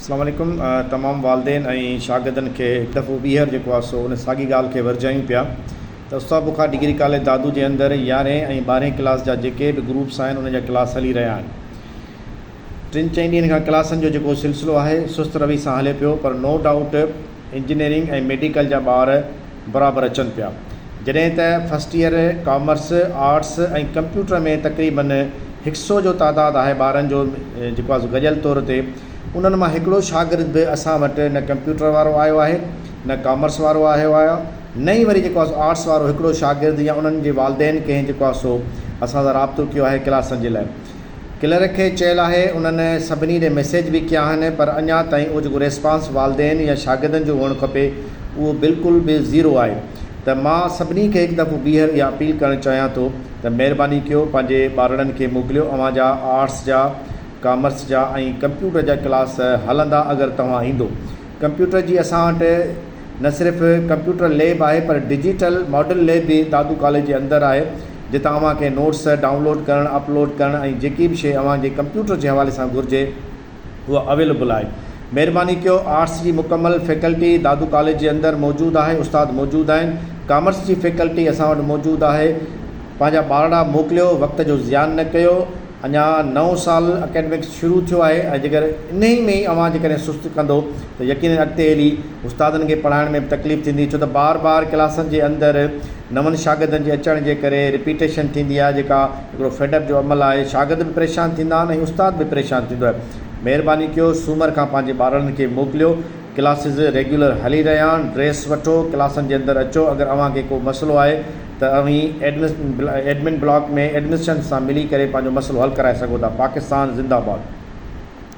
अस्सलाम वालेकुम। तमाम वालदेन ऐं शागिर्दनि खे हिकु दफ़ो ॿीहर जेको आहे सो उन साॻी ॻाल्हि खे वरजायूं पिया त उस्ताद बुखार डिग्री कॉलेज दादू जे अंदरि 11 ऐं 12 क्लास जा जेके बि ग्रुप्स आहिनि उन जा क्लास हली रहिया आहिनि। 3-4 ॾींहंनि खां क्लासनि जो जेको सिलसिलो आहे सुस्त रवी सां हले पियो, पर नो डाउट इंजीनियरिंग ऐं मेडिकल जा ॿार बराबरि अचनि पिया। जॾहिं त फस्ट ईयर कॉमर्स, आर्ट्स ऐं कंप्यूटर में तक़रीबन 100 जो तादादु आहे ॿारनि जो जेको आहे गॾियल तौर ते। उन्हनि मां हिकिड़ो शागिर्द बि असां वटि न कंप्यूटर वारो आयो आहे, न कॉमर्स वारो आयो आहे, न ई वरी जेको आहे आर्ट्स वारो हिकिड़ो शागिर्द या उन्हनि जे वालदेन कंहिं जेको आहे सो असां सां राब्तो कयो आहे क्लासनि जे लाइ। क्लर्क खे चयल आहे, उन्हनि सभिनी ॾे मैसेज बि कया आहिनि, पर अञा ताईं उहो जेको रिस्पॉन्स वालदेन या शागिर्दनि जो हुअणु खपे उहो बिल्कुलु बि ज़ीरो आहे। त मां सभिनी खे हिकु दफ़ो ॿीहर इहा अपील करणु चाहियां थो त महिरबानी कयो पंहिंजे ॿारनि खे मोकिलियो। अव्हां जा आर्ट्स जा, कॉमर्स जा ऐं कंप्यूटर जा क्लास हलंदा अगरि तव्हां ईंदो। कंप्यूटर जी असां वटि न सिर्फ़ु कंप्यूटर लैब आहे, पर डिजिटल मॉडल लैब बि दादू कॉलेज जे अंदरि आहे, जितां अव्हांखे नोट्स डाउनलोड करणु, अपलोड करणु ऐं जेकी बि शइ अव्हांजे कंप्यूटर जे हवाले सां घुरिजे उहा अवेलेबल आहे। महिरबानी कयो। आर्ट्स जी मुकमल फैकल्टी दादू कॉलेज जे अंदरि मौजूदु आहे, उस्ताद मौजूदु आहिनि। कॉमर्स जी फैकल्टी असां वटि मौजूदु आहे। पंहिंजा ॿारड़ा मोकिलियो, वक़्त जो ज़ियान न कयो। अञा 9 साल अकेडमिक्स शुरू थियो आहे ऐं जेकर इन ई में ई अव्हां जेकॾहिं सुस्त कंदो त यकीन अॻिते हली उस्तादनि खे पढ़ाइण में तकलीफ़ थींदी, छो त बार बार क्लासनि जे अंदरि नवनि शागिर्दनि जे अचण जे करे रिपीटेशन थींदी आहे, जेका हिकिड़ो फेडअप जो अमल आहे। शागिर्द बि परेशान थींदा आहिनि ऐं उस्ताद बि परेशान थींदो आहे। महिरबानी कयो, सूमर खां पंहिंजे ॿारनि खे मोकिलियो। क्लासिस रेगुलर हली रहिया आहिनि। ड्रेस वठो, क्लासनि जे अंदरि अचो। अगरि अव्हांखे को मसइलो आहे त एडमिन ब्लॉक में एडमिशन सां मिली करे पंहिंजो मसइलो हल कराए सघो था। पाकिस्तान ज़िंदाबाद।